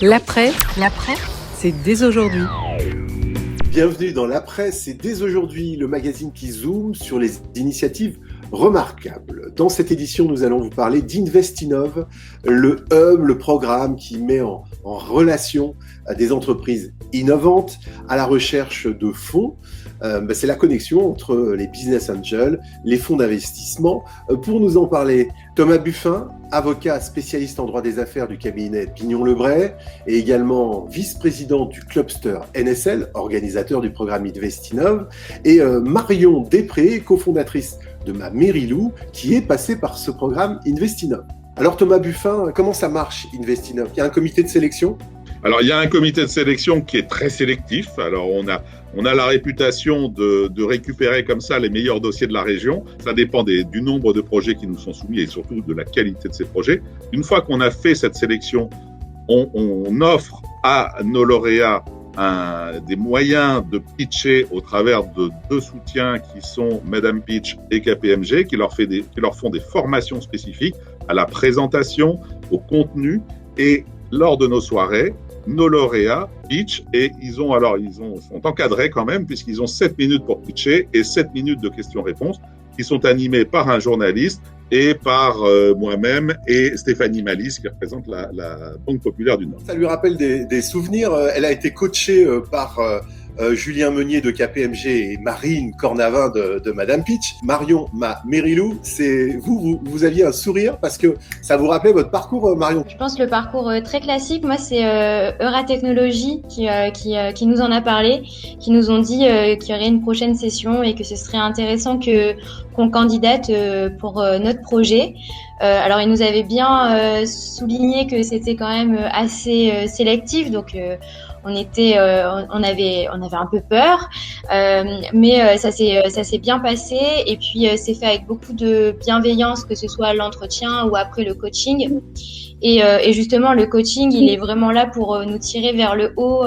L'après, c'est dès aujourd'hui. Bienvenue dans l'Après, c'est dès aujourd'hui le magazine qui zoome sur les initiatives remarquables. Dans cette édition, nous allons vous parler d'Investinov, le hub, le programme qui met en relation des entreprises innovantes à la recherche de fonds. C'est la connexion entre les business angels, les fonds d'investissement. Pour nous en parler, Thomas Buffin, avocat spécialiste en droit des affaires du cabinet Pignon-Lebray et également vice-président du Clubster NSL, organisateur du programme Investinov, et Marion Després, cofondatrice de Ma Mérilou, qui est passée par ce programme Investinov. Alors Thomas Buffin, comment ça marche Investinov ? Il y a un comité de sélection ? Alors, il y a un comité de sélection qui est très sélectif. Alors, on a la réputation de récupérer comme ça les meilleurs dossiers de la région. Ça dépend du nombre de projets qui nous sont soumis et surtout de la qualité de ces projets. Une fois qu'on a fait cette sélection, on offre à nos lauréats des moyens de pitcher au travers de deux soutiens qui sont Madame Pitch et KPMG, qui leur font des formations spécifiques à la présentation, au contenu, et lors de nos soirées, nos lauréats pitch et ils sont encadrés quand même puisqu'ils ont 7 minutes pour pitcher et 7 minutes de questions-réponses qui sont animées par un journaliste et par moi-même et Stéphanie Malice qui représente la Banque Populaire du Nord. Ça lui rappelle des souvenirs. Elle a été coachée par Julien Meunier de KPMG et Marine Cornavin de Madame Pitch. Marion, Ma Mérilou, c'est vous aviez un sourire parce que ça vous rappelait votre parcours, Marion. Je pense le parcours très classique. Moi, c'est Euratechnologie qui nous en a parlé, qui nous ont dit qu'il y aurait une prochaine session et que ce serait intéressant qu'on candidate pour notre projet. Alors, ils nous avaient bien souligné que c'était quand même assez sélectif, donc on avait un peu peur, mais ça s'est bien passé et puis c'est fait avec beaucoup de bienveillance, que ce soit à l'entretien ou après le coaching. Et justement, le coaching, il est vraiment là pour nous tirer vers le haut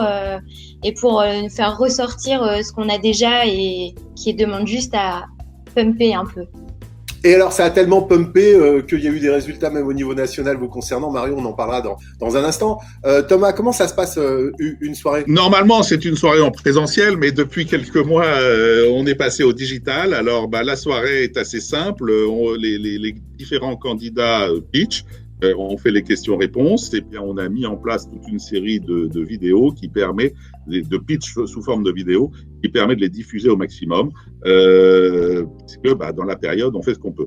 et pour nous faire ressortir ce qu'on a déjà et qui demande juste à pumper un peu. Et alors, ça a tellement pumpé qu'il y a eu des résultats même au niveau national vous concernant. Marion, on en parlera dans un instant. Thomas, comment ça se passe une soirée ? Normalement, c'est une soirée en présentiel, mais depuis quelques mois, on est passé au digital. Alors, la soirée est assez simple. Les différents candidats pitch. On fait les questions-réponses et puis on a mis en place toute une série de vidéos qui permet de pitch sous forme de vidéos qui permet de les diffuser au maximum puisque dans la période on fait ce qu'on peut.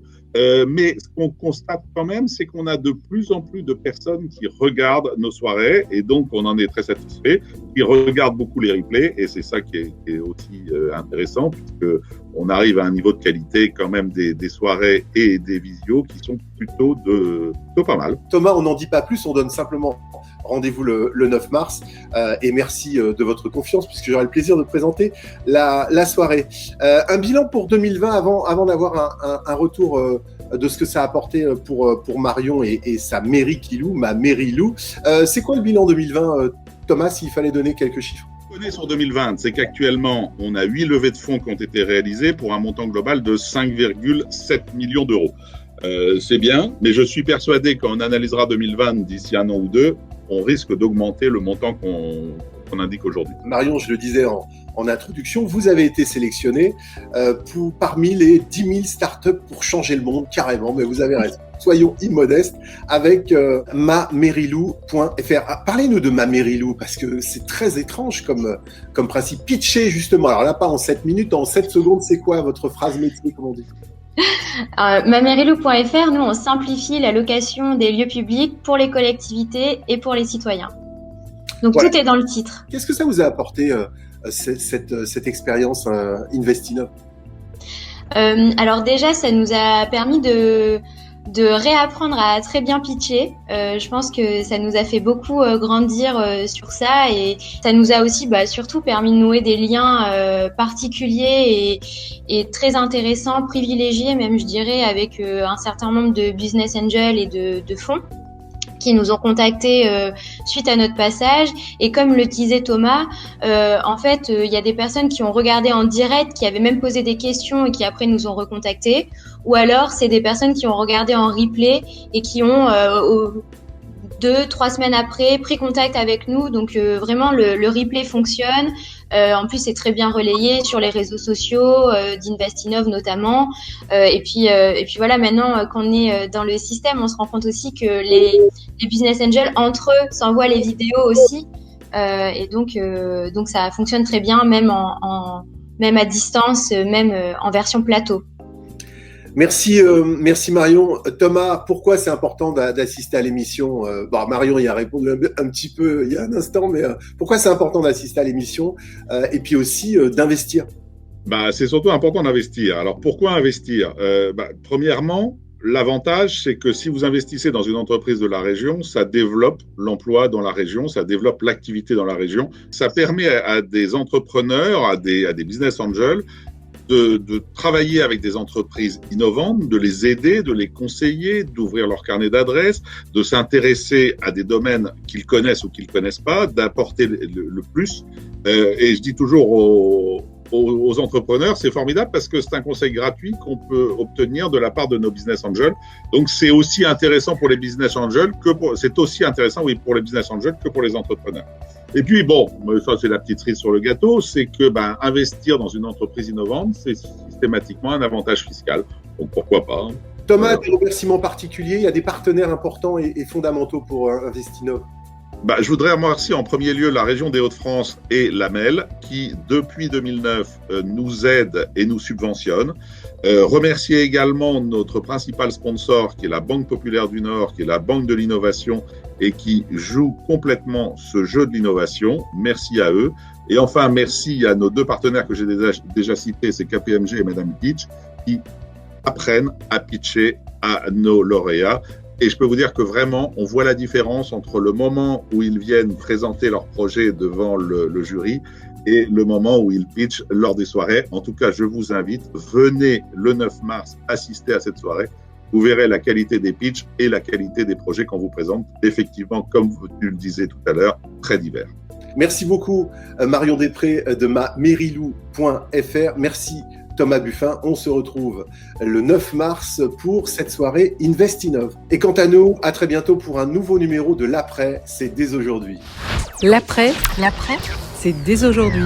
Mais ce qu'on constate quand même, c'est qu'on a de plus en plus de personnes qui regardent nos soirées et donc on en est très satisfait, qui regardent beaucoup les replays et c'est ça qui est aussi intéressant puisque on arrive à un niveau de qualité quand même des soirées et des visios qui sont plutôt pas mal. Thomas, on n'en dit pas plus, on donne simplement rendez-vous le 9 mars et merci de votre confiance puisque j'aurai le plaisir de présenter la soirée. Un bilan pour 2020 avant d'avoir un retour de ce que ça a apporté pour Marion et sa Ma Mérilou. C'est quoi le bilan 2020, Thomas, s'il fallait donner quelques chiffres ? Sur 2020, c'est qu'actuellement, on a 8 levées de fonds qui ont été réalisées pour un montant global de 5,7 millions d'euros. C'est bien, mais je suis persuadé qu'on analysera 2020 d'ici un an ou deux, on risque d'augmenter le montant qu'on indique aujourd'hui. Marion, je le disais en introduction, vous avez été sélectionné parmi les 10 000 startups pour changer le monde, carrément, mais vous avez raison. Soyons immodestes avec mamerilou.fr. Parlez-nous de Ma Mérilou, parce que c'est très étrange comme principe. Pitcher, justement. Alors là, pas en 7 minutes, en 7 secondes, c'est quoi votre phrase métier, comme on dit ? Mamerilou.fr, nous, on simplifie la location des lieux publics pour les collectivités et pour les citoyens. Donc, voilà. Tout est dans le titre. Qu'est-ce que ça vous a apporté, cette expérience Investinov ? Alors déjà, ça nous a permis de réapprendre à très bien pitcher. Je pense que ça nous a fait beaucoup grandir sur ça et ça nous a aussi surtout permis de nouer des liens particuliers et très intéressants, privilégiés même je dirais, avec un certain nombre de business angels et de fonds qui nous ont contactés suite à notre passage. Et comme le disait Thomas, en fait, il y a des personnes qui ont regardé en direct, qui avaient même posé des questions et qui après nous ont recontactés. Ou alors, c'est des personnes qui ont regardé en replay et qui ont 2-3 semaines après, pris contact avec nous. Donc vraiment, le replay fonctionne. En plus, c'est très bien relayé sur les réseaux sociaux, d'Investinov notamment. Et puis voilà, maintenant qu'on est dans le système, on se rend compte aussi que les business angels, entre eux, s'envoient les vidéos aussi. Et donc ça fonctionne très bien, même même à distance, même en version plateau. Merci Marion. Thomas, pourquoi c'est important d'assister à l'émission? Marion y a répondu un petit peu il y a un instant, mais pourquoi c'est important d'assister à l'émission et puis aussi d'investir? C'est surtout important d'investir. Alors pourquoi investir? Premièrement, l'avantage, c'est que si vous investissez dans une entreprise de la région, ça développe l'emploi dans la région, ça développe l'activité dans la région. Ça permet à des entrepreneurs, à des business angels, de travailler avec des entreprises innovantes, de les aider, de les conseiller, d'ouvrir leur carnet d'adresses, de s'intéresser à des domaines qu'ils connaissent ou qu'ils connaissent pas, d'apporter le plus. Et je dis toujours aux entrepreneurs, c'est formidable parce que c'est un conseil gratuit qu'on peut obtenir de la part de nos business angels. Donc c'est aussi intéressant pour les business angels c'est aussi intéressant, oui, pour les business angels que pour les entrepreneurs. Et puis ça c'est la petite cerise sur le gâteau, c'est que investir dans une entreprise innovante, c'est systématiquement un avantage fiscal. Donc pourquoi pas? Thomas, des remerciements particuliers, il y a des partenaires importants et fondamentaux pour Investinov. Je voudrais remercier en premier lieu la région des Hauts-de-France et l'AMEL qui, depuis 2009, nous aident et nous subventionnent. Remercier également notre principal sponsor qui est la Banque Populaire du Nord, qui est la Banque de l'Innovation et qui joue complètement ce jeu de l'innovation. Merci à eux. Et enfin, merci à nos deux partenaires que j'ai déjà cités, c'est KPMG et Madame Pitch, qui apprennent à pitcher à nos lauréats. Et je peux vous dire que vraiment, on voit la différence entre le moment où ils viennent présenter leur projet devant le jury et le moment où ils pitchent lors des soirées. En tout cas, je vous invite, venez le 9 mars assister à cette soirée. Vous verrez la qualité des pitchs et la qualité des projets qu'on vous présente. Effectivement, comme tu le disais tout à l'heure, très divers. Merci beaucoup Marion Després de mamerilou.fr. Merci Thomas Buffin. On se retrouve le 9 mars pour cette soirée Investinov. Et quant à nous, à très bientôt pour un nouveau numéro de l'Après, c'est dès aujourd'hui. L'après, c'est dès aujourd'hui.